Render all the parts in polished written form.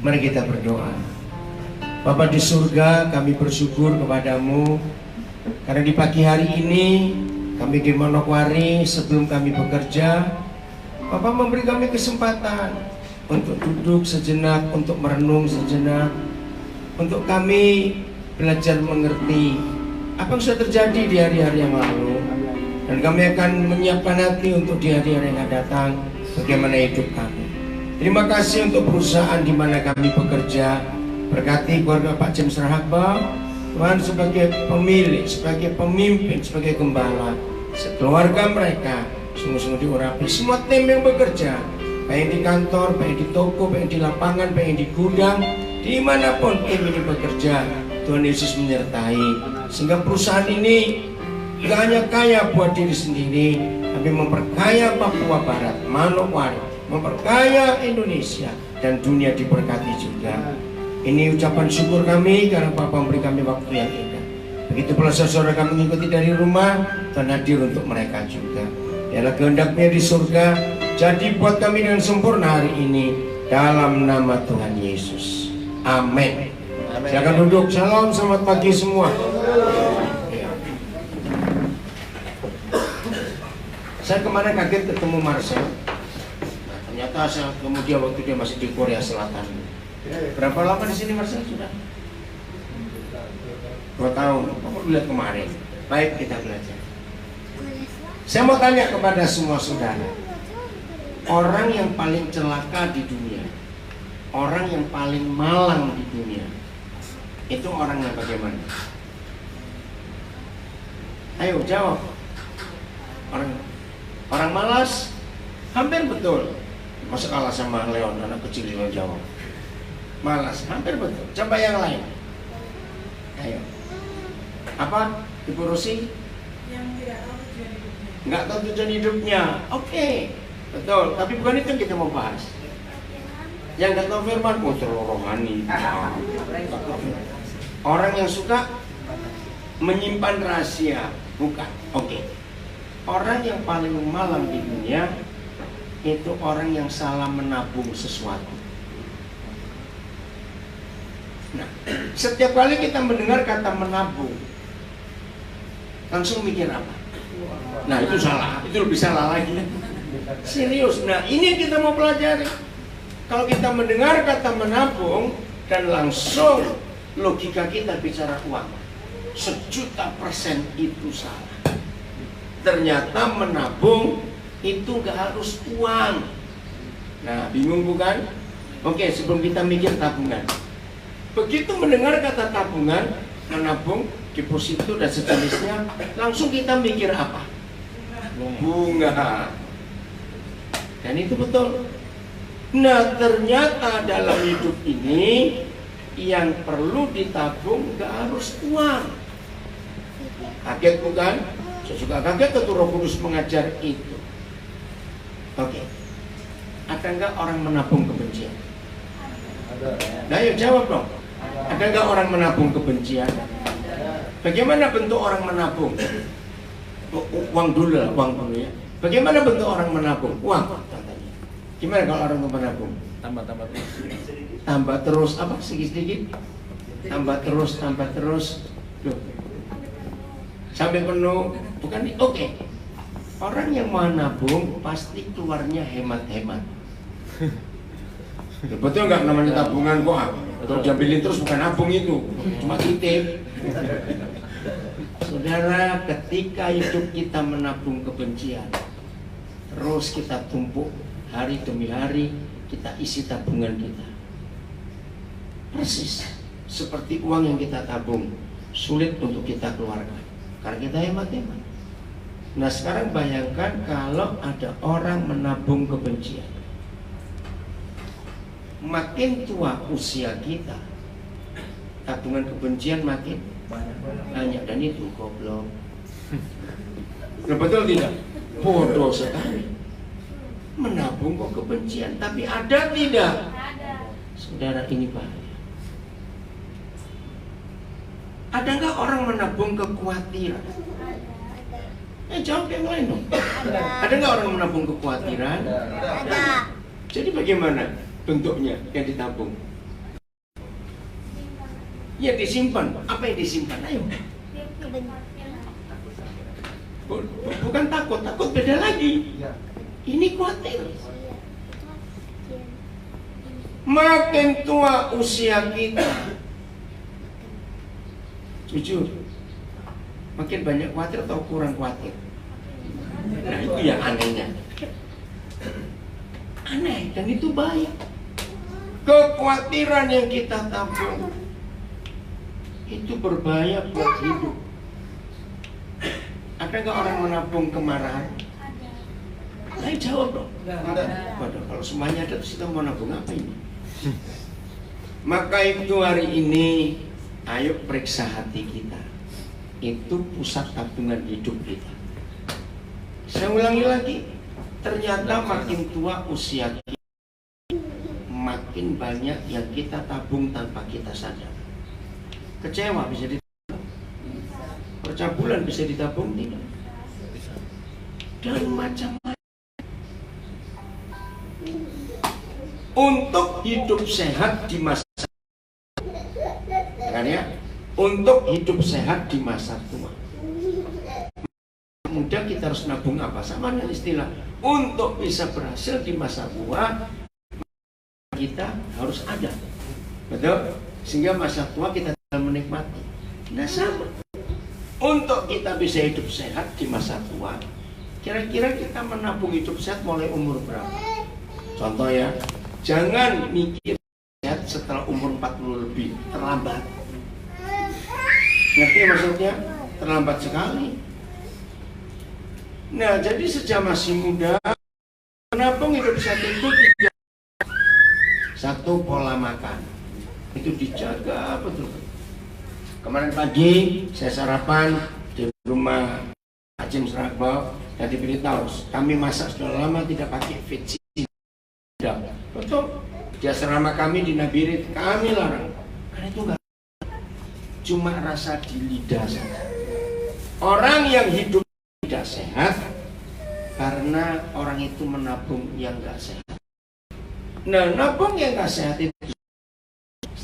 Mari kita berdoa. Bapa di surga, kami bersyukur kepadamu karena di pagi hari ini kami di Manokwari sebelum kami bekerja, Bapa memberi kami kesempatan untuk duduk sejenak, untuk merenung sejenak, untuk kami belajar mengerti apa yang sudah terjadi di hari-hari yang lalu, dan kami akan menyiapkan hati untuk di hari-hari yang akan datang bagaimana hidup kami. Terima kasih untuk perusahaan di mana kami bekerja. Berkati keluarga Pak James Rahaba, Tuhan, sebagai pemilik, sebagai pemimpin, sebagai gembala, sekeluarga mereka sungguh-sungguh diurapi. Semua tim yang bekerja, baik di kantor, baik di toko, baik di lapangan, baik di gudang, dimanapun tim ini bekerja, Tuhan Yesus menyertai, sehingga perusahaan ini tidak hanya kaya buat diri sendiri, tapi memperkaya Papua Barat, Manokwari, memperkaya Indonesia, dan dunia diberkati juga. Ini ucapan syukur kami karena Bapak memberi kami waktu yang indah. Begitu pula saudara kami mengikuti dari rumah, Tuhan hadir untuk mereka juga. Ialah kehendaknya di surga, jadi buat kami dengan sempurna hari ini, dalam nama Tuhan Yesus. Amin. Silakan duduk. Shalom, selamat pagi semua. Saya kemarin kaget ketemu Marcel. Ternyata saya kemudian waktu dia masih di Korea Selatan. Berapa lama di sini Marcel sudah? 2 tahun. Kamu lihat kemarin. Baik, kita belajar. Saya mau tanya kepada semua saudara, orang yang paling celaka di dunia, orang yang paling malang di dunia, itu orang yang bagaimana? Ayo jawab. Orang malas? Hampir betul. Masa kalah sama Leon, anak kecil yang jawab. Malas, hampir betul. Coba yang lain. Ayo. Apa? Ibu Rosi? Yang tidak tahu tujuan hidupnya. Nggak tahu tujuan hidupnya. Oke, betul. Tapi bukan itu yang kita mau bahas. Yang nggak tahu firman, terlalu rohani. Orang yang suka menyimpan rahasia, bukan. Oke. Orang yang paling malang di dunia itu orang yang salah menabung sesuatu. Nah, setiap kali kita mendengar kata menabung, langsung mikir apa? Nah, itu salah, itu lebih salah lagi. Serius. Nah, ini yang kita mau pelajari. Kalau kita mendengar kata menabung dan langsung logika kita bicara uang, 1.000.000% itu salah. Ternyata menabung itu nggak harus uang. Nah, bingung bukan? Oke, sebelum kita mikir tabungan, begitu mendengar kata tabungan, menabung, deposito dan sejenisnya, langsung kita mikir apa? Bunga. Dan itu betul. Nah, ternyata dalam hidup ini yang perlu ditabung nggak harus uang. Kaget bukan? Saya juga kaget ketika Roh Kudus mengajar itu. Oke. Ada nggak orang menabung kebencian? Nah, yuk jawab dong. Ada nggak orang menabung kebencian? Bagaimana bentuk orang menabung? Uang dulu lah, uang dulu ya. Bagaimana bentuk orang menabung? Uang. Gimana kalau orang menabung? Tambah terus. Tambah terus apa? Sedikit-sedikit. Tambah terus. Loh. Sampai penuh. Bukan? Oke. Orang yang mau nabung pasti keluarnya hemat-hemat. Betul nggak namanya tabungan kok? Kalau diambilin terus bukan nabung itu, cuma titip. Saudara, ketika hidup kita menabung kebencian, terus kita tumpuk hari demi hari, kita isi tabungan kita. Persis seperti uang yang kita tabung, sulit untuk kita keluarkan karena kita hemat-hemat. Nah, sekarang bayangkan kalau ada orang menabung kebencian. Makin tua usia kita, tabungan kebencian makin banyak, dan itu goblok. Nah, betul tidak? Bodoh sekali. Menabung kok kebencian, tapi ada tidak? Saudara, ini bahaya. Ada nggak orang menabung kekhawatiran? Jawab yang lain dong. Ada nggak orang menabung kekhawatiran? Ada. Jadi bagaimana bentuknya yang ditabung? Ya disimpan. Apa yang disimpan? Ayo. Bukan takut, takut beda lagi. Ini khawatir. Makin tua usia kita, jujur, makin banyak khawatir atau kurang khawatir? Nah itu yang anehnya. Aneh dan itu baik. Kekhawatiran yang kita tabung itu berbahaya buat hidup. Ada nggak orang menabung kemarahan? Ayo jawab dong. Waduh, kalau semuanya ada terus kita mau nabung apa ini? Maka itu hari ini ayo periksa hati kita. Itu pusat tabungan hidup kita. Saya ulangi lagi. Ternyata makin tua usia kita, makin banyak yang kita tabung tanpa kita sadar. Kecewa bisa ditabung, percabulan bisa ditabung tidak? Dan macam-macam. Untuk hidup sehat di masa kan ya? Untuk hidup sehat di masa tua. Muda kita harus nabung apa? Sama dengan istilah untuk bisa berhasil di masa tua kita harus ada, betul? Sehingga masa tua kita menikmati. Nah sama. Untuk kita bisa hidup sehat di masa tua, kira-kira kita menabung hidup sehat mulai umur berapa? Contoh ya, jangan mikir sehat setelah umur 40 lebih, terlambat. Ngerti maksudnya? Terlambat sekali. Nah, jadi sejak masih muda, menabung hidup sehat itu dijaga. Satu, pola makan itu dijaga betul. Kemarin pagi saya sarapan di rumah Haji Seragbo dan diberitahu kami masak sudah lama tidak pakai veggie. Betul. Di asrama kami di Nabirit kami larang karena itu enggak cuma rasa di lidah saja. Orang yang hidup tidak sehat karena orang itu menabung yang enggak sehat. Nah, nabung yang enggak sehat itu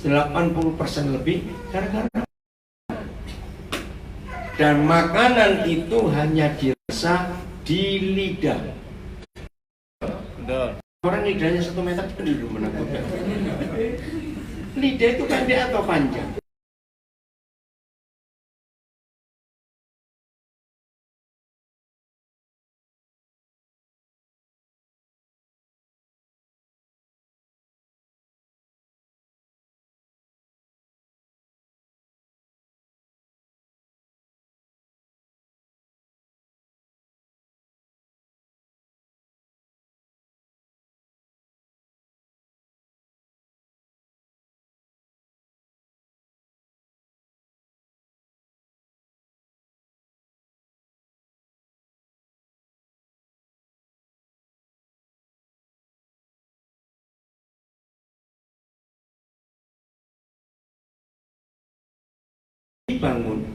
80% lebih gara-gara dan makanan itu hanya dirasa di lidah. Betul. Orang lidahnya 1 meter itu menakutkan. Lidah itu pendek atau panjang? Bangun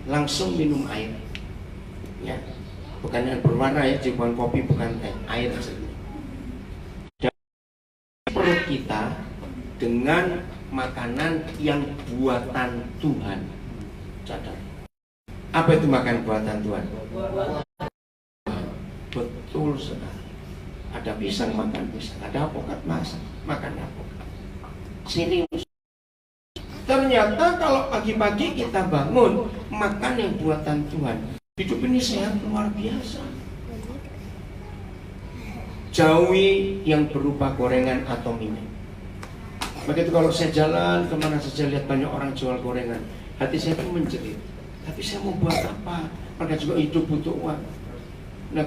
langsung minum air ya, bukan yang berwarna ya, bukan kopi, bukan teh, air saja. Dan perut kita dengan makanan yang buatan Tuhan. Catat. Apa itu makan buatan Tuhan? Betul sekali. Ada pisang makan pisang, ada apokat makan apokat. Serius. Ternyata kalau pagi-pagi kita bangun makan yang buatan Tuhan, hidup ini sehat luar biasa. Jauhi yang berupa gorengan atau minyak. Begitu kalau saya jalan kemana saja lihat banyak orang jual gorengan, hati saya pun menjerit. Tapi saya mau buat apa? Mereka juga hidup butuh uang. Nah,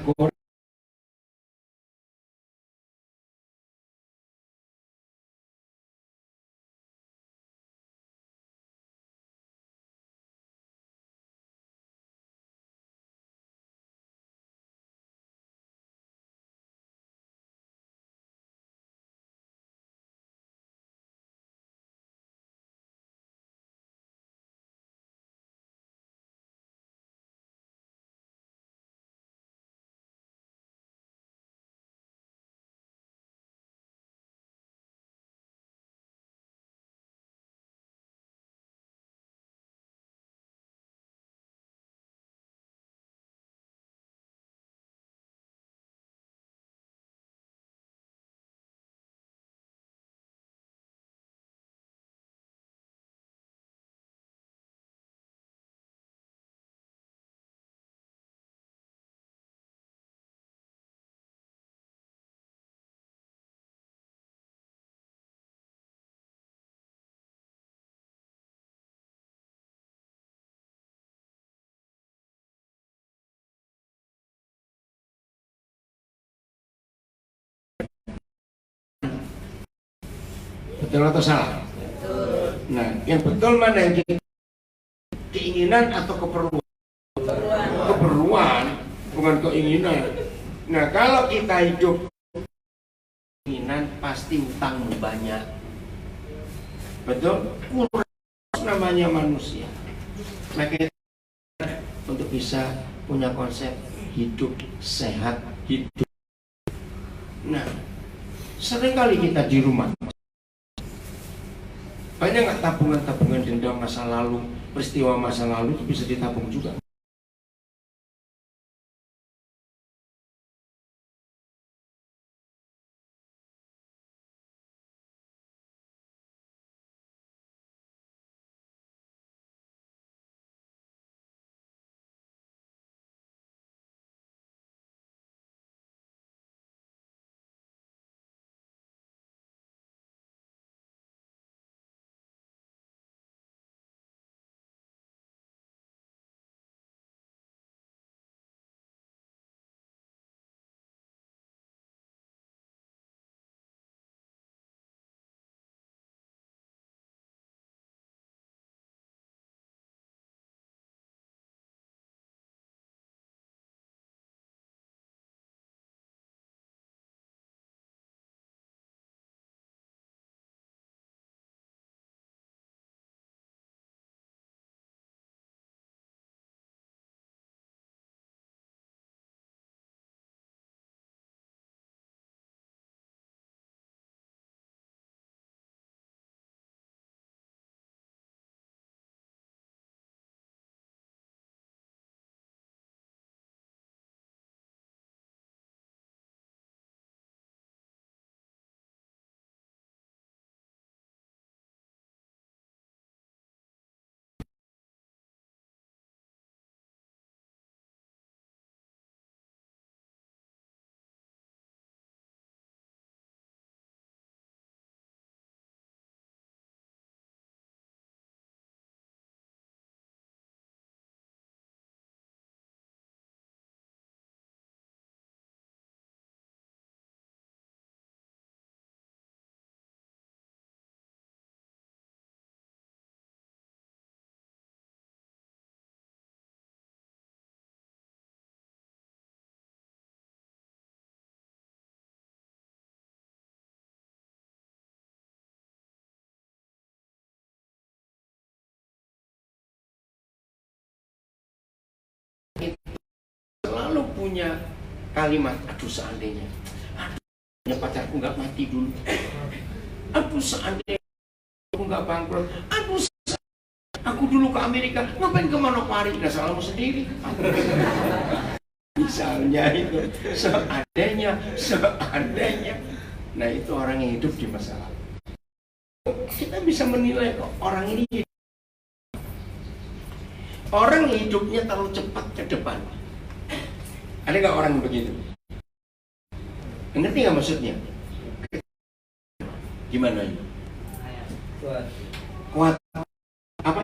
Betul atau salah? Nah, yang betul mana yang keinginan atau keperluan? Keperluan, bukan keinginan. Nah, kalau kita hidup keinginan, pasti utangmu banyak. Betul? Kurang namanya manusia. Makanya untuk bisa punya konsep hidup sehat, hidup. Nah, seringkali kita di rumah banyak nggak tabungan-tabungan dendam masa lalu, peristiwa masa lalu itu bisa ditabung juga. Selalu punya kalimat, aduh seandainya, pacarku nggak mati dulu, aduh seandainya aku nggak bangkrut, aduh aku dulu ke Amerika, ngapain ke Manokwari, nggak salahmu sendiri. Misalnya itu, seandainya. Nah itu orang yang hidup di masa lalu. Kita bisa menilai kok orang ini, orang hidupnya terlalu cepat ke depan. Ada nggak orang begitu? Ngerti nggak maksudnya? Gimana ini? Kuat. Apa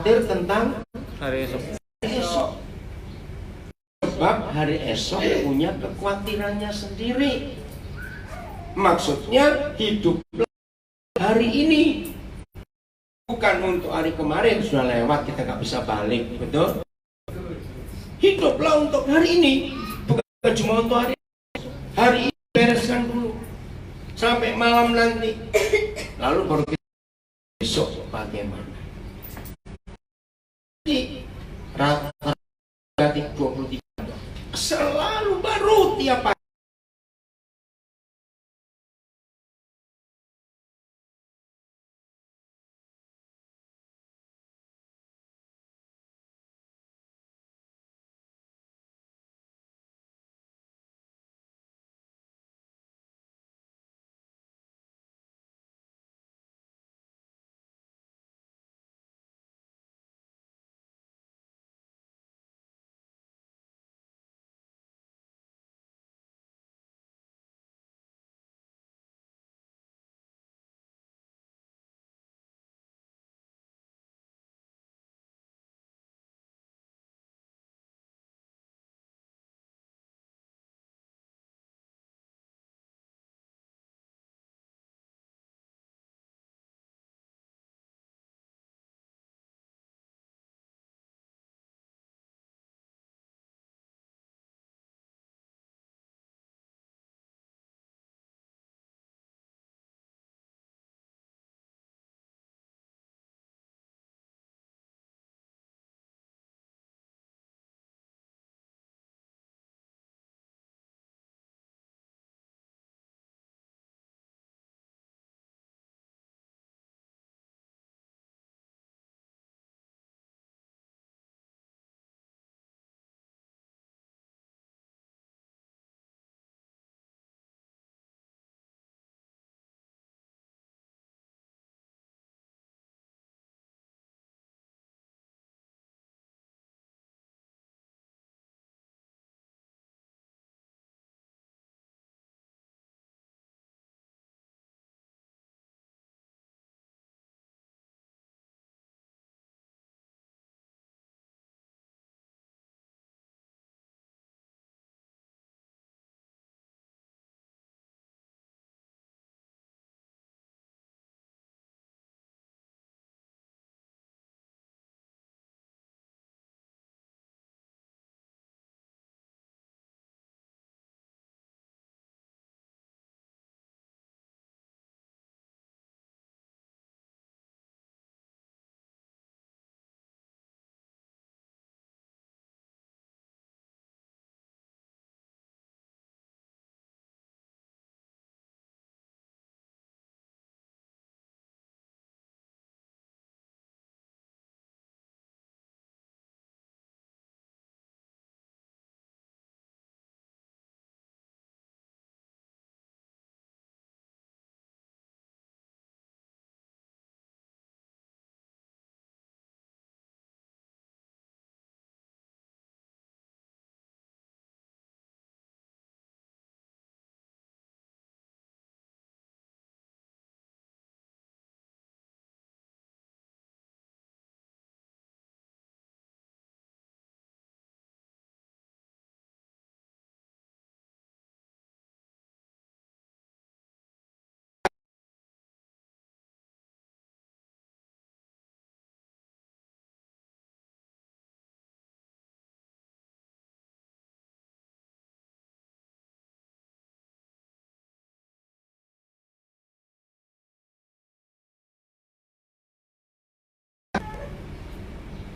khawatir tentang Hari esok. esok. Sebab hari esok punya kekhawatirannya sendiri. Maksudnya hidup hari ini, bukan untuk hari kemarin sudah lewat kita nggak bisa balik, betul? Hiduplah untuk hari ini, bukan cuma untuk hari ini. Bereskan dulu sampai malam nanti, lalu baru kita besok bagaimana. Jadi rata 23 selalu baru tiap hari.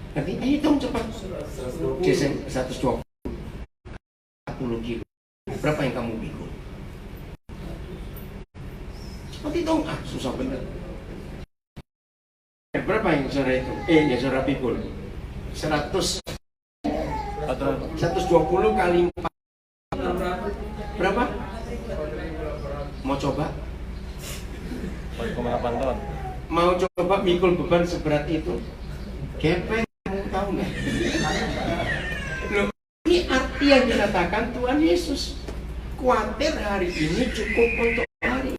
Nanti hitung cepat. Desain 120 kilo. Berapa yang kamu pikul? Cepat hitung. Susah bener. Berapa yang saudara itu? Ya saudara pikul. 120 kali 4. Berapa? Mau coba? 4,8 ton. Mau coba pikul beban seberat itu? Kepeng. Tahu nggak? Loh, ini arti yang dikatakan Tuhan Yesus. Khawatir hari ini cukup untuk hari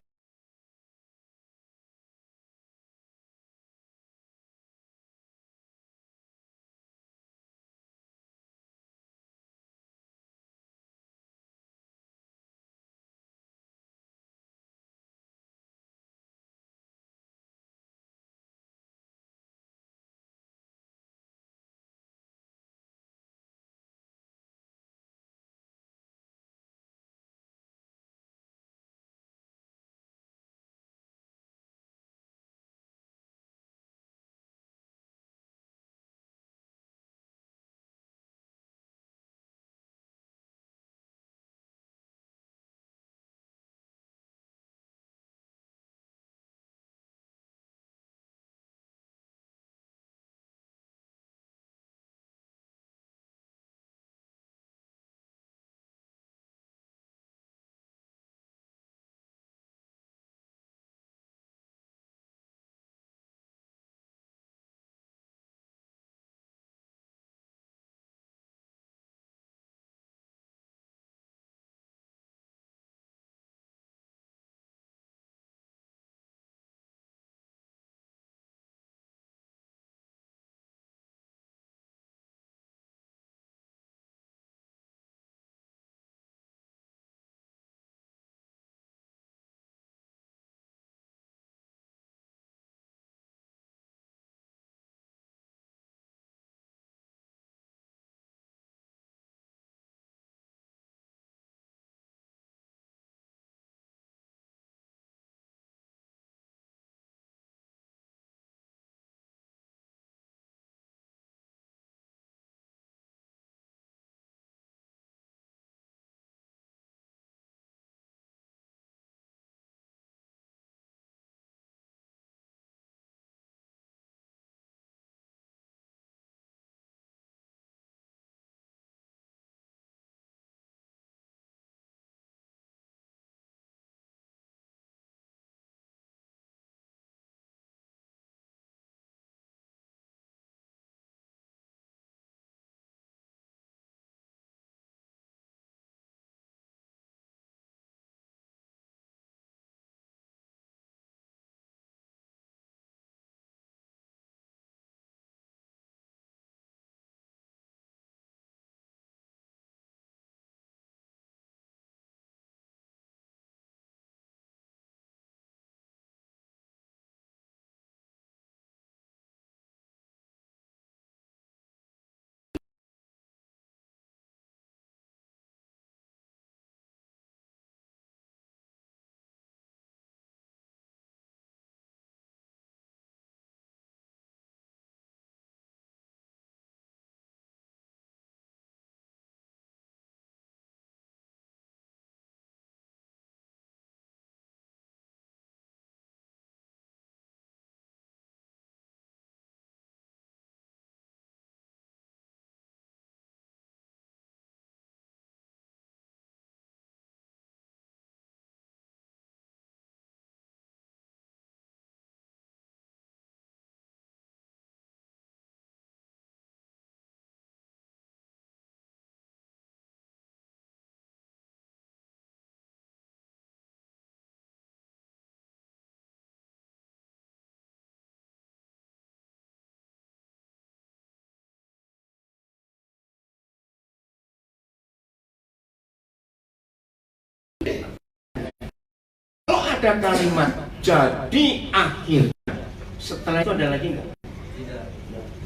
Kalau ada kalimat jadi akhirnya, setelah itu ada lagi enggak? Tidak.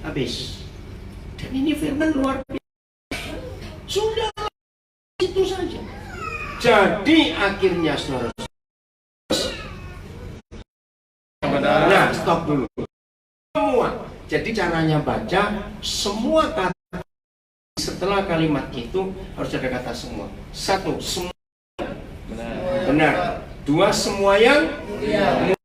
Habis. Dan ini firman luar biasa. Sudah itu saja. Jadi akhirnya saudara. Nah, stop dulu. Semua. Jadi caranya baca semua kata setelah kalimat itu harus ada kata semua. Satu, semua benar. Dua, semua yang mulia.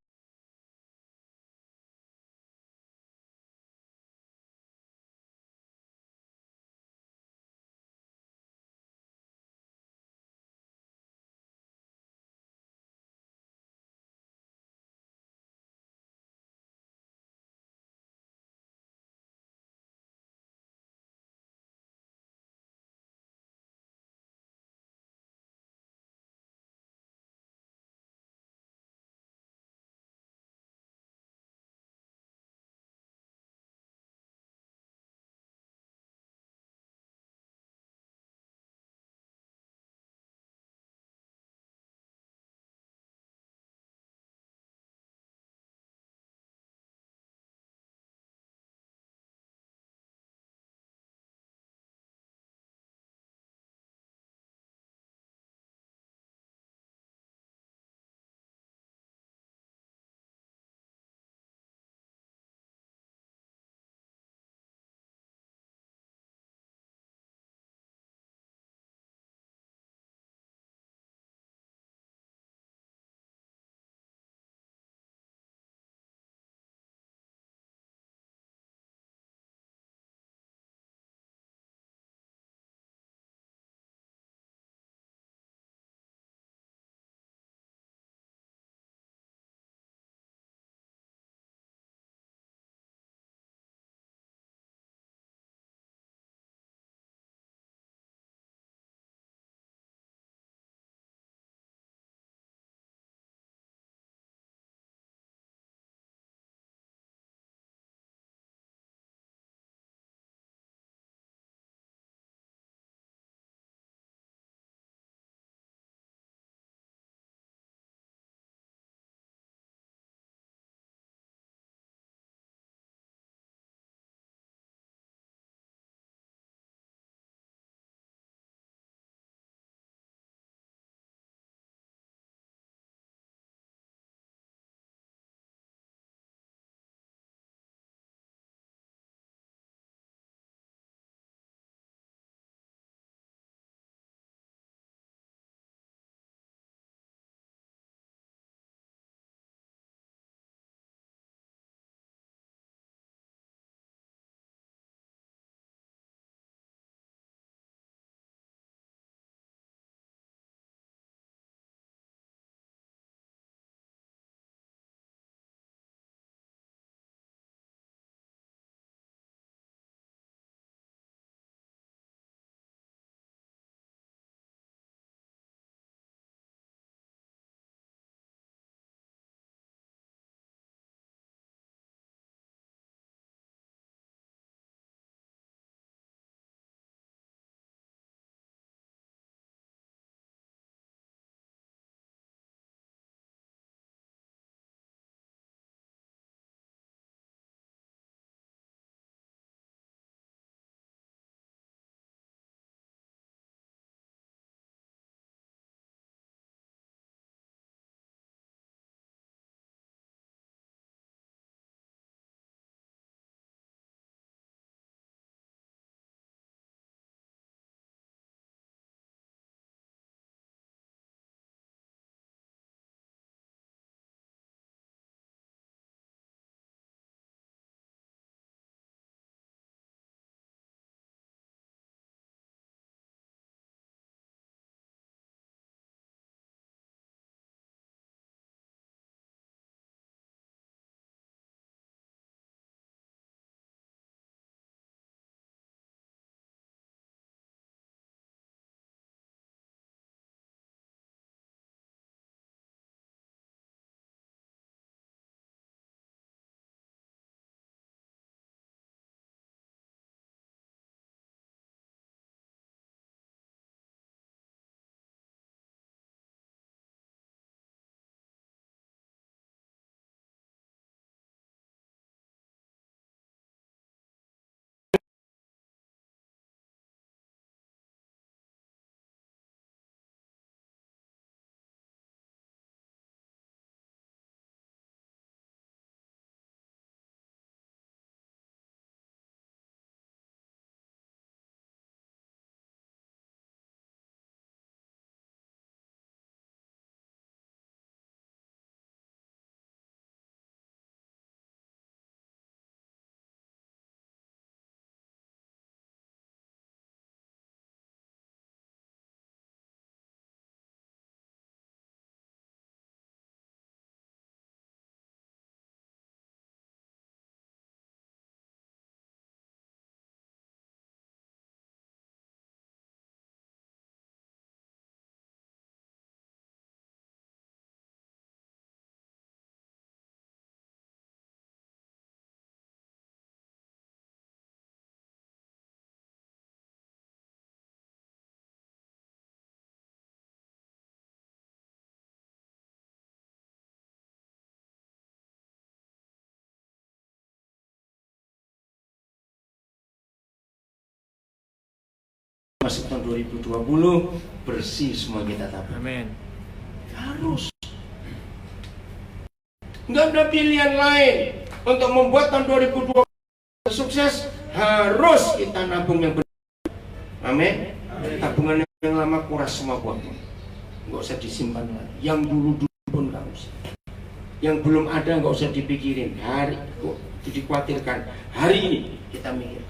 masuk tahun 2020 bersih semua kita tabung. Amin. Harus. Nggak ada pilihan lain untuk membuat tahun 2020 sukses. Harus kita nabung yang benar. Amin. Tabungan yang lama kuras semua buatnya. Nggak usah disimpan lagi. Yang dulu-dulu pun nggak usah. Yang belum ada nggak usah dipikirin. Hari itu dikhawatirkan. Hari ini kita mikir.